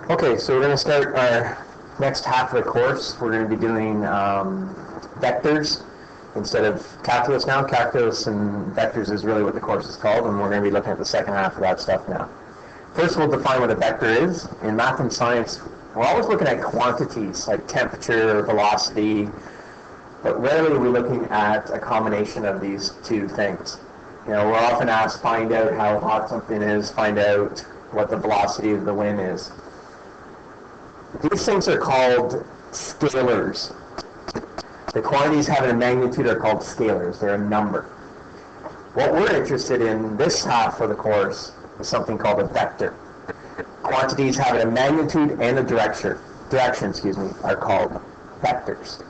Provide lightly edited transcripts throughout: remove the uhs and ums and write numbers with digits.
Okay, so we're going to start our next half of the course. We're going to be doing vectors instead of calculus now. Calculus and vectors is really what the course is called, and we're going to be looking at the second half of that stuff now. First, we'll define what a vector is. In math and science, we're always looking at quantities like temperature, velocity, but rarely are we looking at a combination of these two things. You know, we're often asked, find out how hot something is, find out what the velocity of the wind is. These things are called scalars. The quantities having a magnitude are called scalars. They're a number. What we're interested in this half of the course is something called a vector. Quantities having a magnitude and a direction are called vectors.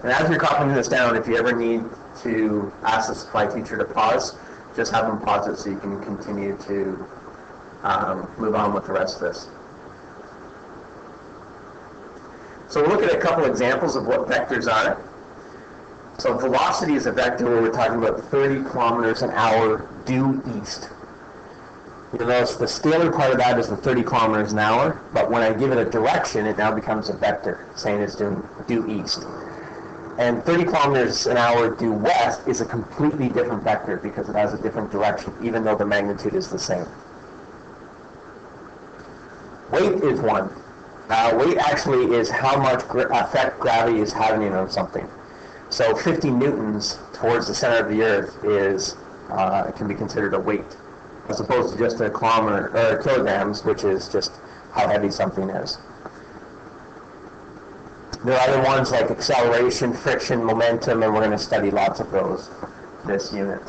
And as you're copying this down, if you ever need to ask the supply teacher to pause, just have them pause it so you can continue to move on with the rest of this. So we'll look at a couple examples of what vectors are. So velocity is a vector where we're talking about 30 kilometers an hour due east. You'll notice the scalar part of that is the 30 kilometers an hour, but when I give it a direction, it now becomes a vector, saying it's due east. And 30 kilometers an hour due west is a completely different vector because it has a different direction, even though the magnitude is the same. Weight is one. Weight actually is how much effect gravity is having on something. So 50 newtons towards the center of the earth is can be considered a weight, as opposed to just a kilometer or kilograms, which is just how heavy something is. There are other ones like acceleration, friction, momentum, and we're going to study lots of those this unit.